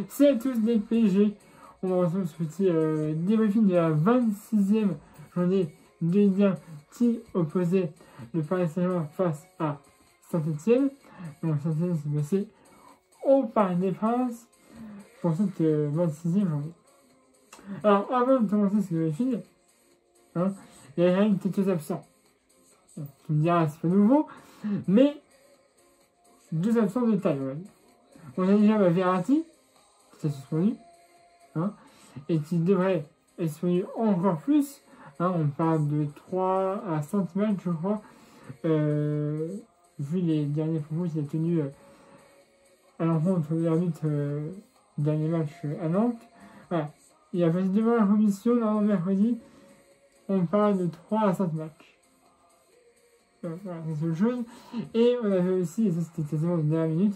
C'est à tous les PSG. On va retrouver ce petit débriefing de la 26e journée de Ligue 1 qui opposait le Paris Saint-Germain face à Saint-Etienne. Donc Saint-Etienne s'est passé au Parc des Princes pour cette 26e journée. Alors avant de commencer ce débriefing, hein, il y a quand même quelques absents. Tu me diras, c'est pas nouveau, mais deux absents de taille, on va dire. On a déjà Verratti, qui s'est suspendu, hein, et qui devrait être suspendu encore plus. Hein, on parle de 3 à 5 matchs, je crois, vu les derniers propos qu'il a tenus à l'encontre de l'arbitre dernier match à Nantes. Voilà. Il a passé devant la commission, normalement mercredi, on parle de 3 à 5 matchs. Voilà, c'est une chose. Et on avait aussi, et ça c'était quasiment de dernière minute,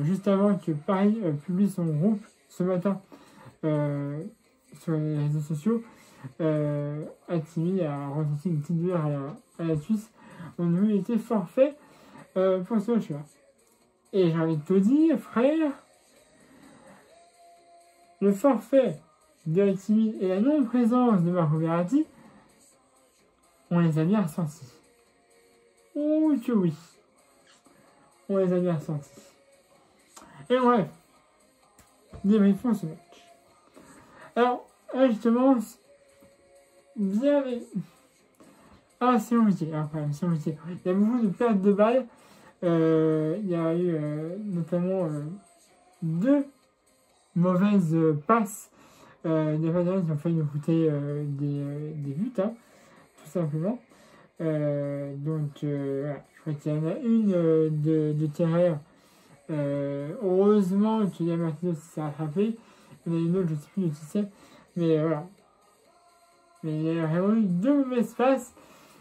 juste avant que Paris publie son groupe ce matin sur les réseaux sociaux, Hakimi a ressenti une petite douleur à la cuisse. Donc lui, il était forfait pour ce match-là. Et j'ai envie de te dire, frère, le forfait de Hakimi et la non-présence de Marco Verratti, on les a bien ressentis. Oh que oui, on les a bien ressentis. Et bref, débriefons ce match. Alors, là justement, bien mais... Ah, c'est compliqué, hein, quand même, c'est compliqué. Il y a beaucoup de pertes de balles. Il y a eu notamment 2 mauvaises passes. Des Vadans qui ont failli nous coûter des buts, hein, tout simplement. Donc, voilà. Je crois qu'il y en a une de Terrer. Heureusement que Liam Martinez s'est rattrapé. Il y en a une autre, je ne sais plus de qui c'est. Mais voilà. Mais il y a vraiment eu 2 mauvaises passes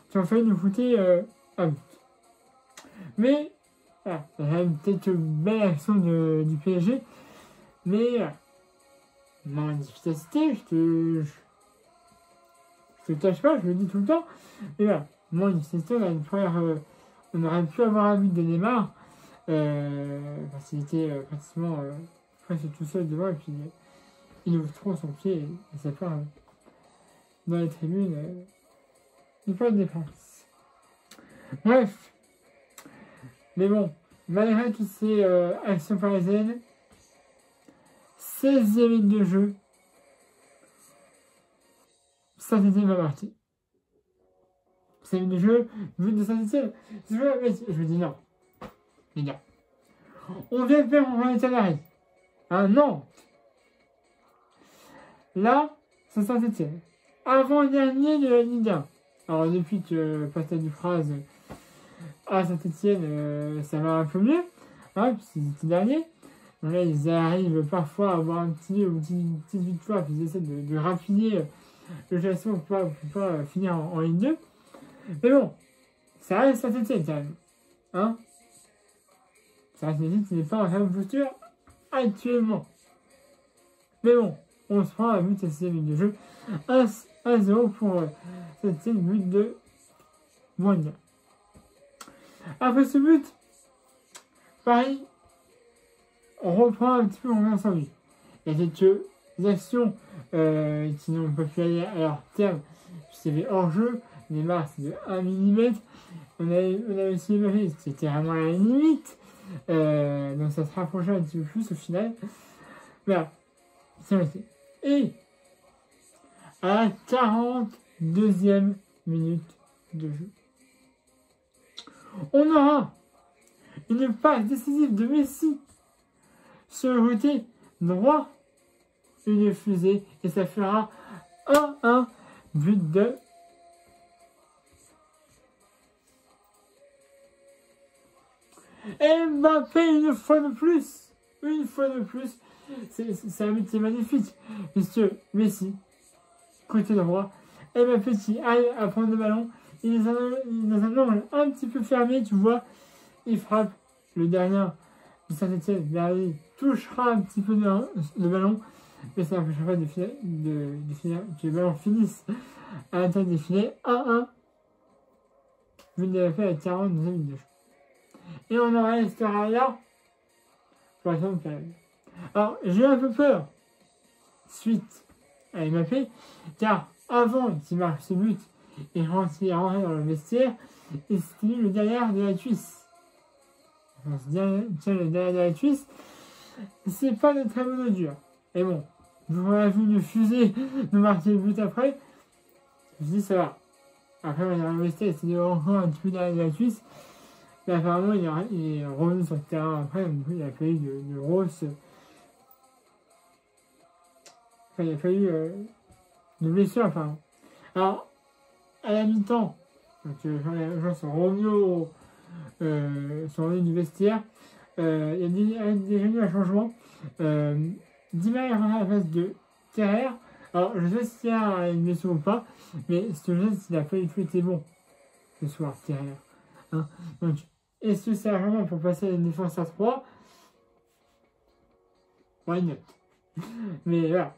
qui ont failli nous coûter un but. Mais, voilà. Il y a quand même quelques belles actions du PSG. Mais, voilà. Mon efficacité, je te cache pas, je le dis tout le temps. Et voilà, mon efficacité, on aurait pu avoir un but de Neymar, parce qu'il était pratiquement presque tout seul devant, et puis il ouvre trop son pied, et ça part dans les tribunes, il pas de défense. Bref, mais bon, malgré toutes ces actions parisiennes, 16e minute de jeu, Saint-Etienne va marquer. 16e minute de jeu, but de Saint-Etienne. Je me dis non. Les gars, on vient de faire un résultat d'arrêt. Non. Là, c'est Saint-Etienne. Avant-dernier de la Ligue 1. Alors, depuis que Pascal Dupraz à Saint-Etienne, ça va un peu mieux. Hein, puis c'est le dernier. Donc là, ils arrivent parfois à avoir une petite victoire, puis ils essaient de raffiner le classement pour pas finir en Ligue 2. Mais bon, ça reste Saint-Etienne quand même. Hein, ça reste Saint-Etienne qui n'est pas en très bonne posture actuellement. Mais bon, on se prend un but à 6e minute de jeu. 1-0 pour Saint-Etienne, but de Moigna. Après ce but, Paris, on reprend un petit peu confiance en lui. Il y a quelques actions qui n'ont pas pu aller à leur terme. C'était hors-jeu. Neymar, c'est de 1 mm. On a aussi Mbappé, c'était vraiment à la limite. Donc ça se rapprochait un petit peu plus au final. Voilà, c'est resté. Et à la 42e minute de jeu, on aura une passe décisive de Messi sur le côté droit, une fusée, et ça fera 1-1, but de Mbappé une fois de plus, c'est un but qui est magnifique, puisque Messi, côté droit, Mbappé qui arrive à prendre le ballon, il est dans un angle un petit peu fermé, tu vois, il frappe le dernier de Saint-Etienne, Verratti touchera un petit peu le ballon, mais ça n'empêchera pas de finir, que le ballon finisse à l'intérieur des filets. 1-1, but de Mbappé à la 42e minute de jeu. Et on en restera là pour la seconde période. Alors, j'ai un peu peur, suite à Mbappé, car avant qu'il marque ce but, il rentrait dans le vestiaire, et c'était le derrière de la cuisse. On se dit, tiens, le derrière de la cuisse, c'est pas de très bon augure. Et bon, on a vu le fusée nous marquer le but après, je me dis, ça va. Après, on est dans le vestiaire, c'était encore un petit peu derrière de la cuisse, mais apparemment, il est revenu sur le terrain après, donc il a pas eu de grosses. Enfin, il a fallu de blessures, enfin. Alors, à la mi-temps, donc les gens sont revenus du vestiaire. Il y a déjà eu un changement. Di Maria est rentré à la place de Terrer. Alors, je sais pas s'il y a une blessure ou pas, mais ce que je sais, c'est qu'il n'a pas du tout été bon ce soir, Terrer. Hein, donc, est-ce que c'est vraiment pour passer à une défense à 3? Why not? Mais voilà.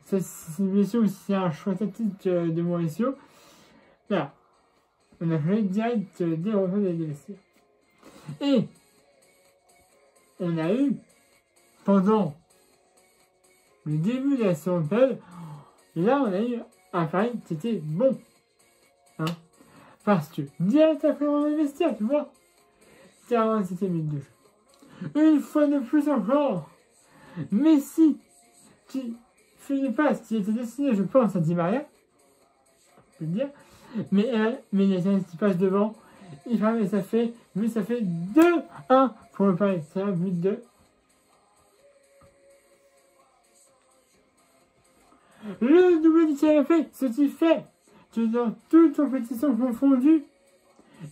Ça, c'est une blessure ou si c'est un choix tactique de Mauricio. Voilà. On a fait direct des retours des vestiaires. Et on a eu, pendant le début de la saison période, là on a eu un pari qui était bon. Hein, parce que direct après le vestiaire, tu vois, 47 minutes de jeu. Une fois de plus encore, Messi qui fait une passe qui était destinée, je pense, à Di Maria, je peux le dire, mais il y a un qui passe devant, il frappe et ça fait 2-1 pour le Paris. C'est un but de. Le double du fait, ce qui fait que dans toute compétition confondue,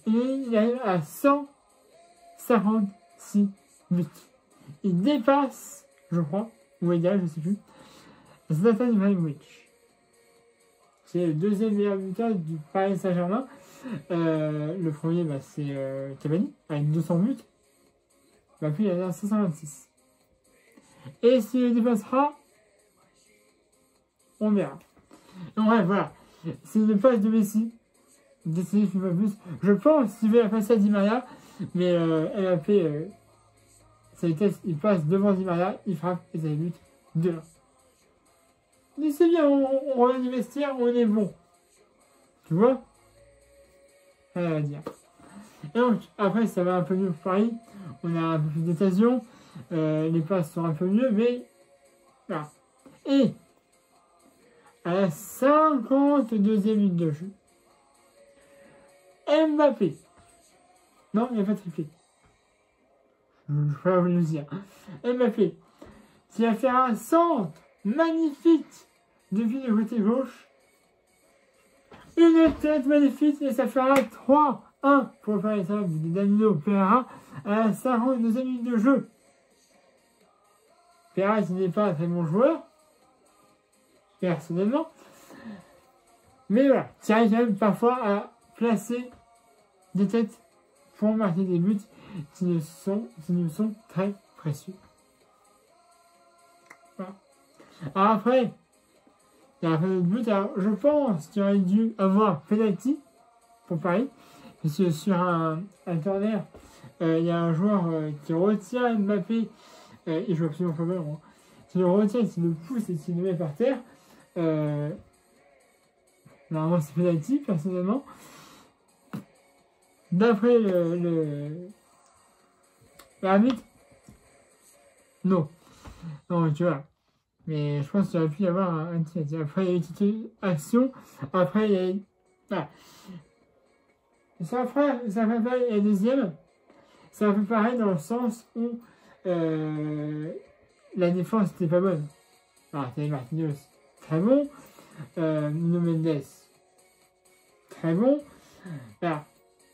il arrive à 146 buts. Il dépasse, je crois, ou égal, je sais plus, Zlatan Ibrahimovic. C'est le deuxième meilleur buteur du Paris Saint-Germain. Le premier, c'est Cavani, avec 200 buts. Puis il y en a 526. Et s'il le dépassera, on verra. Donc bref, voilà. C'est une passe de Messi. Décidé, je ne pas plus. Je pense qu'il va la passer à Di Maria. Mais MAP, sa vitesse, il passe devant Di Maria, il frappe et ça but 2-1. Mais c'est bien, on revient du vestiaire, on est bon. Tu vois? Rien à dire. Et donc, après, ça va un peu mieux pour Paris. On a un peu plus d'occasions. Les passes sont un peu mieux, mais voilà. Et à la 52e minute de jeu, Mbappé. Non, il n'y a pas de triplé. Je ne vais pas vous le dire. Mbappé, qui va faire un centre magnifique depuis le côté gauche. Une tête magnifique et ça fera 3-1 pour le Paris Saint-Germain de Danilo Pereira à la 52e minute de jeu. Pereira qui n'est pas un très bon joueur, personnellement, mais voilà, qui arrive quand même parfois à placer des têtes pour marquer des buts qui nous sont très précieux. Voilà. Alors après, il y a un peu de but. Alors, je pense qu'il aurait dû avoir penalty pour Paris. Parce que sur un corner, il y a un joueur qui retient Mbappé. Il joue absolument pas bien. Qui le retient, qui le pousse et qui le met par terre. Normalement, c'est penalty, personnellement. D'après l'arbitre, non. Non, tu vois. Mais je pense qu'il aurait pu y avoir un tir. Après, il y a eu une petite action. Après, il y a eu. Voilà. Ça fait pareil la deuxième. C'est un peu pareil dans le sens où la défense n'était pas bonne. Alors, t'avais Marquinhos, très bon. Nuno Mendes, très bon. Voilà.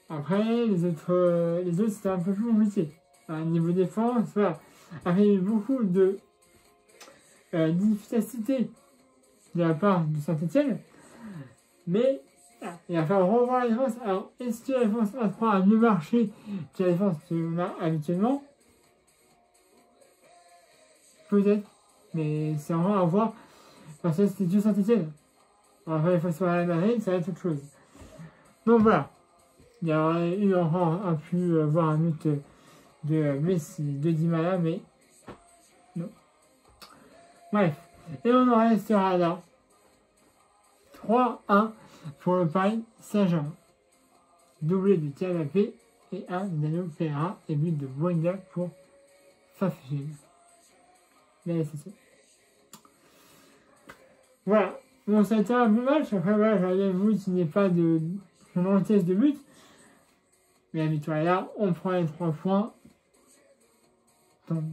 Après, les autres c'était un peu plus compliqué. Niveau défense, voilà. Après, il y a eu beaucoup de d'efficacité de la part de Saint-Etienne, mais il va falloir revoir la défense. Alors, est-ce que la défense A3 a mieux marché que la défense qu'on a habituellement? Peut-être, mais c'est vraiment à voir, parce que c'était du Saint-Etienne. Après, il faut se faire à la Madrid, ça va être autre chose. Donc voilà, il y aurait eu encore pu voir un but de Messi, de Di Maria, mais non, Bref, et on en restera là. 3-1 pour le Paris Saint-Germain. Doublé de Thiago et un de Daniel Pereira et but de Boinga pour Fafjel. Mais c'est ça. Voilà. Bon, ça a été un bon match. Après, voilà, j'aurais voulu qu'il n'y ait pas de gentillesse de but. Mais la victoire est là. On prend les 3 points. Donc,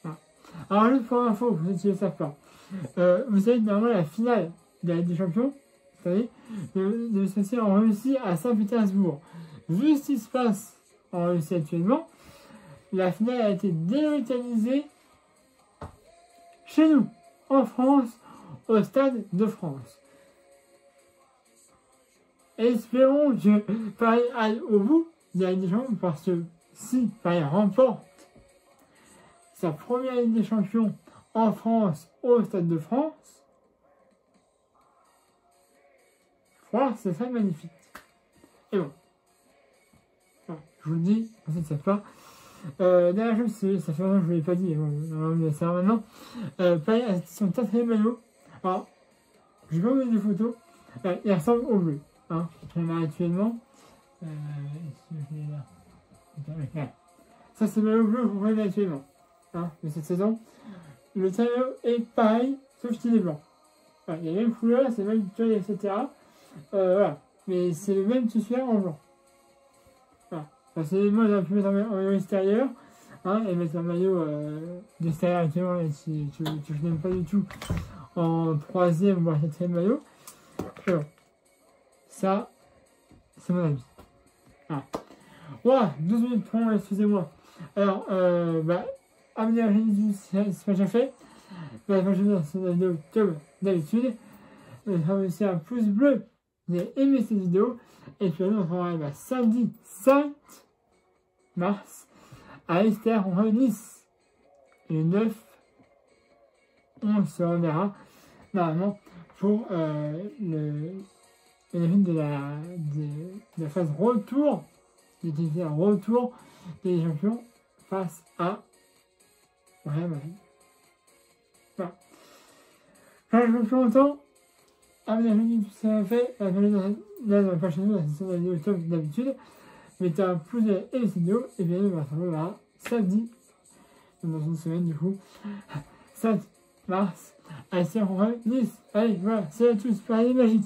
voilà. Alors, juste pour info, pour ceux qui ne le savent pas. Vous savez, normalement, la finale de la Ligue des Champions, vous savez, de ceci en Russie à Saint-Pétersbourg. Vu ce qui se passe en Russie actuellement, la finale a été délocalisée chez nous, en France, au Stade de France. Espérons que Paris aille au bout de la Ligue des Champions, parce que si Paris remporte sa première Ligue des Champions en France, au Stade de France, voilà, ce serait magnifique. Et bon. Voilà, je vous le dis, pour ceux qui ne savent pas. Dernière chose, ça fait longtemps que je ne vous l'ai pas dit, on va savoir maintenant. Pareil, à son 4e maillot. Alors, je vais pas vous mettre des photos. Il ressemble au bleu. Hein, qu'on a actuellement. Ça, c'est le maillot bleu qu'on a actuellement. Hein, de cette saison. Le maillot est pareil, sauf qu'il est blanc. Voilà, il y a la même couleur, c'est le même taille, etc. Voilà. Mais c'est le même tissu en blanc. Voilà. Enfin, c'est moi j'aurais pu mettre un maillot extérieur. Hein, et mettre un maillot d'extérieur actuellement, que je n'aime pas du tout, en 3e ou 4e maillot. Alors, ça, c'est mon avis. Voilà. Voilà, 12 minutes 30, excusez-moi. Alors, abonnez-vous à la chaîne si c'est pas déjà fait. La prochaine vidéo, comme d'habitude. Mettez aussi un pouce bleu si vous avez aimé cette vidéo. Et puis, on se revoit samedi 5 mars à Esther, on va Nice. Et le 9, on se reverra normalement pour le de la phase retour, un retour des champions face à Real Madrid. Voilà. Quand je vous fais longtemps, abonnez-vous si ça fait, dans la prochaine vidéo, dans la vidéo comme d'habitude. Mettez un pouce et une vidéo, et bien on va se revoir samedi, dans une semaine du coup, 5 mars, à Nice. Allez, voilà, c'est à tous, Paris magique.